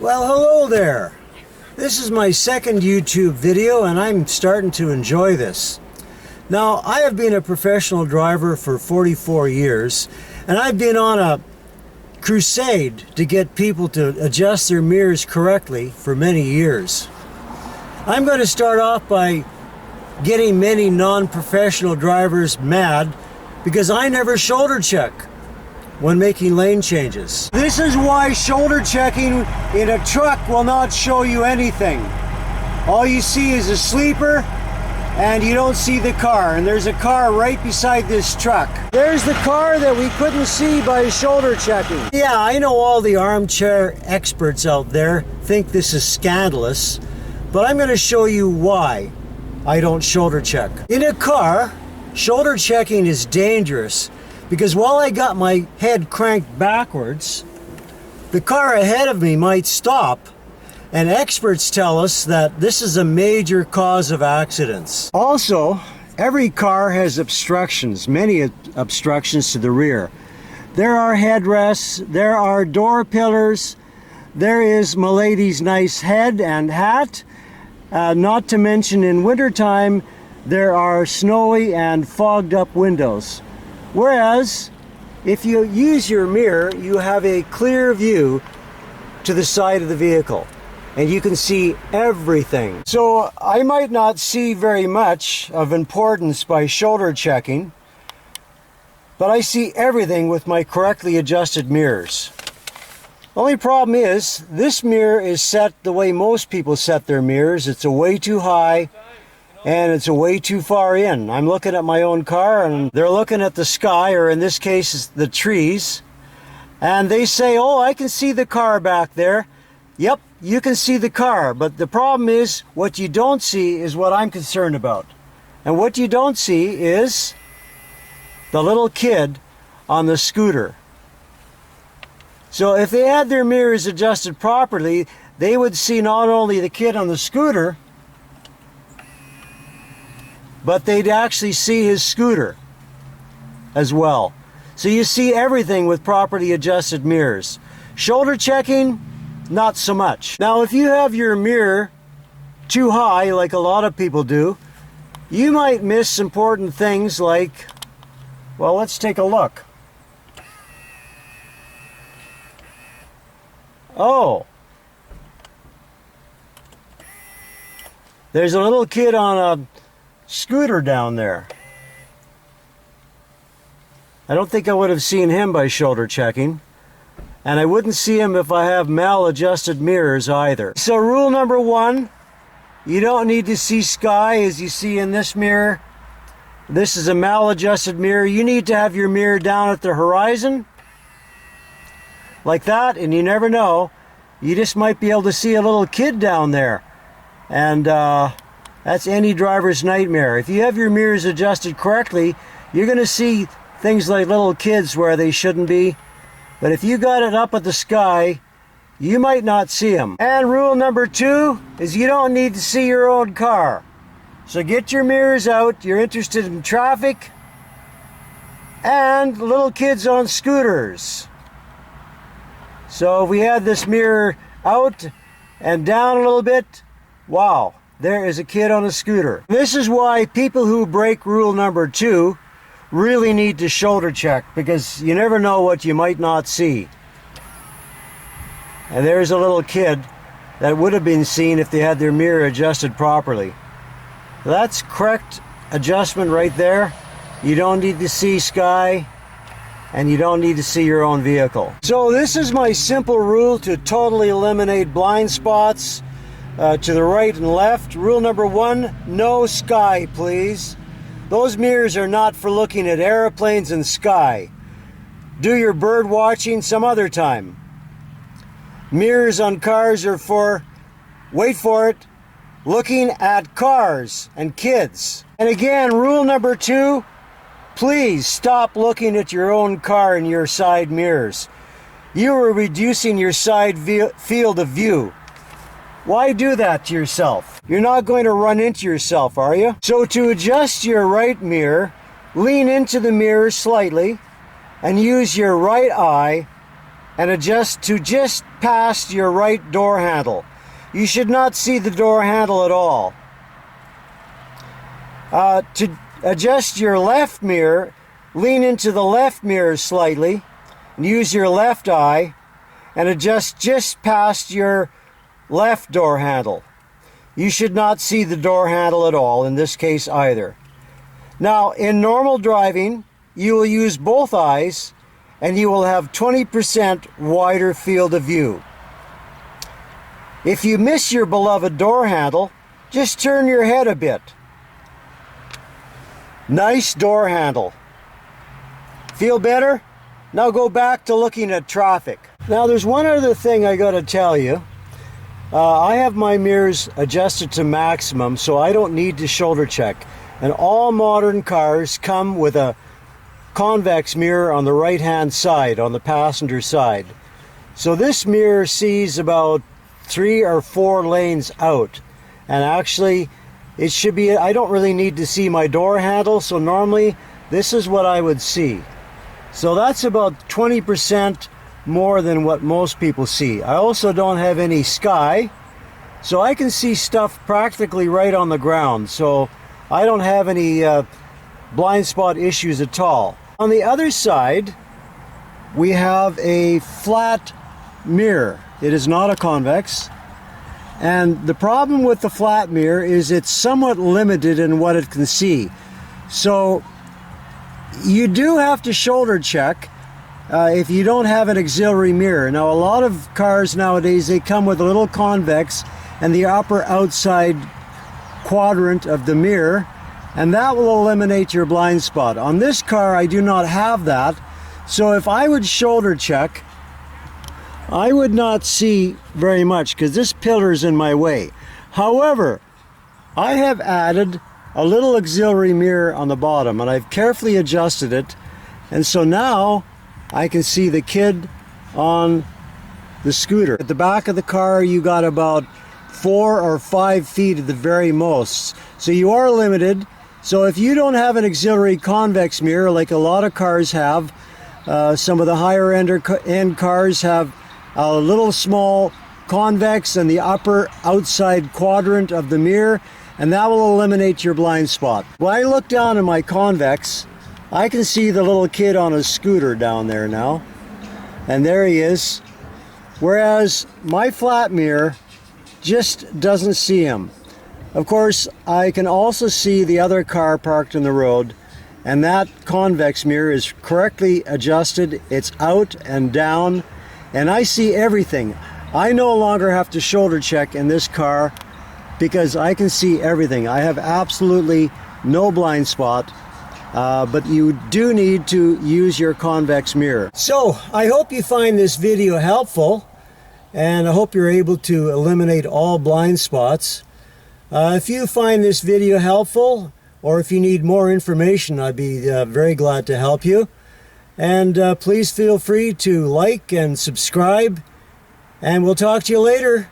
Well, hello there. This is my second YouTube video and I'm starting to enjoy this. Now, I have been a professional driver for 44 years and I've been on a crusade to get people to adjust their mirrors correctly for many years. I'm going to start off by getting many non-professional drivers mad because I never shoulder check when making lane changes. This is why shoulder checking in a truck will not show you anything. All you see is a sleeper and you don't see the car, and there's a car right beside this truck. There's the car that we couldn't see by shoulder checking. Yeah, I know all the armchair experts out there think this is scandalous, but I'm going to show you why I don't shoulder check. In a car, shoulder checking is dangerous because while I got my head cranked backwards, the car ahead of me might stop, and experts tell us that this is a major cause of accidents. Also, every car has obstructions, many obstructions to the rear. There are headrests, there are door pillars, there is Milady's nice head and hat, not to mention in wintertime, there are snowy and fogged up windows. Whereas, if you use your mirror, you have a clear view to the side of the vehicle and you can see everything. So I might not see very much of importance by shoulder checking, but I see everything with my correctly adjusted mirrors. Only problem is, this mirror is set the way most people set their mirrors. It's a way too high and it's a way too far in. I'm looking at my own car and they're looking at the sky, or in this case the trees, and they say, oh, I can see the car back there. Yep, you can see the car, but the problem is what you don't see is what I'm concerned about. And what you don't see is the little kid on the scooter. So if they had their mirrors adjusted properly, they would see not only the kid on the scooter, but they'd actually see his scooter as well. So you see everything with properly adjusted mirrors. Shoulder checking, not so much. Now, if you have your mirror too high, like a lot of people do, you might miss important things like, well, let's take a look. Oh, there's a little kid on a scooter down there. I don't think I would have seen him by shoulder checking, and I wouldn't see him if I have maladjusted mirrors either. So rule number one, you don't need to see sky as you see in this mirror. This is a maladjusted mirror. You need to have your mirror down at the horizon like that, and you never know, you just might be able to see a little kid down there, and that's any driver's nightmare. If you have your mirrors adjusted correctly, you're going to see things like little kids where they shouldn't be. But if you got it up at the sky, you might not see them. And rule number two is you don't need to see your own car. So get your mirrors out. You're interested in traffic and little kids on scooters. So if we had this mirror out and down a little bit, wow, there is a kid on a scooter. This is why people who break rule number two really need to shoulder check, because you never know what you might not see. And there's a little kid that would have been seen if they had their mirror adjusted properly. That's correct adjustment right there. You don't need to see sky, and you don't need to see your own vehicle. So this is my simple rule to totally eliminate blind spots to the right and left. Rule number one, no sky, please. Those mirrors are not for looking at airplanes and sky. Do your bird watching some other time. Mirrors on cars are for, wait for it, looking at cars and kids. And again, rule number two, please stop looking at your own car in your side mirrors. You are reducing your side field of view. Why do that to yourself? You're not going to run into yourself, are you? So to adjust your right mirror, lean into the mirror slightly and use your right eye and adjust to just past your right door handle. You should not see the door handle at all. To adjust your left mirror, lean into the left mirror slightly and use your left eye and adjust just past your left door handle. You should not see the door handle at all in this case either. Now, in normal driving, you will use both eyes and you will have 20% wider field of view. If you miss your beloved door handle, just turn your head a bit. Nice door handle. Feel better? Now go back to looking at traffic. Now there's one other thing I gotta tell you. I have my mirrors adjusted to maximum, so I don't need to shoulder check. And all modern cars come with a convex mirror on the right hand side, on the passenger side. So this mirror sees about 3 or 4 lanes out. And actually, it should be, I don't really need to see my door handle, so normally this is what I would see. So that's about 20% more than what most people see. I also don't have any sky, so I can see stuff practically right on the ground. So I don't have any blind spot issues at all. On the other side, we have a flat mirror. It is not a convex. And the problem with the flat mirror is it's somewhat limited in what it can see. So you do have to shoulder check if you don't have an auxiliary mirror. Now, a lot of cars nowadays, they come with a little convex and the upper outside quadrant of the mirror, and that will eliminate your blind spot. On this car, I do not have that. So if I would shoulder check, I would not see very much because this pillar is in my way. However, I have added a little auxiliary mirror on the bottom and I've carefully adjusted it, and so now I can see the kid on the scooter. At the back of the car, you got about 4 or 5 feet at the very most, so you are limited. So if you don't have an auxiliary convex mirror like a lot of cars have, some of the higher end cars have a little small convex in the upper outside quadrant of the mirror, and that will eliminate your blind spot. When I look down in my convex, I can see the little kid on a scooter down there now, and there he is, whereas my flat mirror just doesn't see him. Of course, I can also see the other car parked in the road, and that convex mirror is correctly adjusted. It's out and down, and I see everything. I no longer have to shoulder check in this car because I can see everything. I have absolutely no blind spot, but you do need to use your convex mirror. So I hope you find this video helpful, and I hope you're able to eliminate all blind spots. If you find this video helpful, or if you need more information, I'd be very glad to help you. And please feel free to like and subscribe, and we'll talk to you later.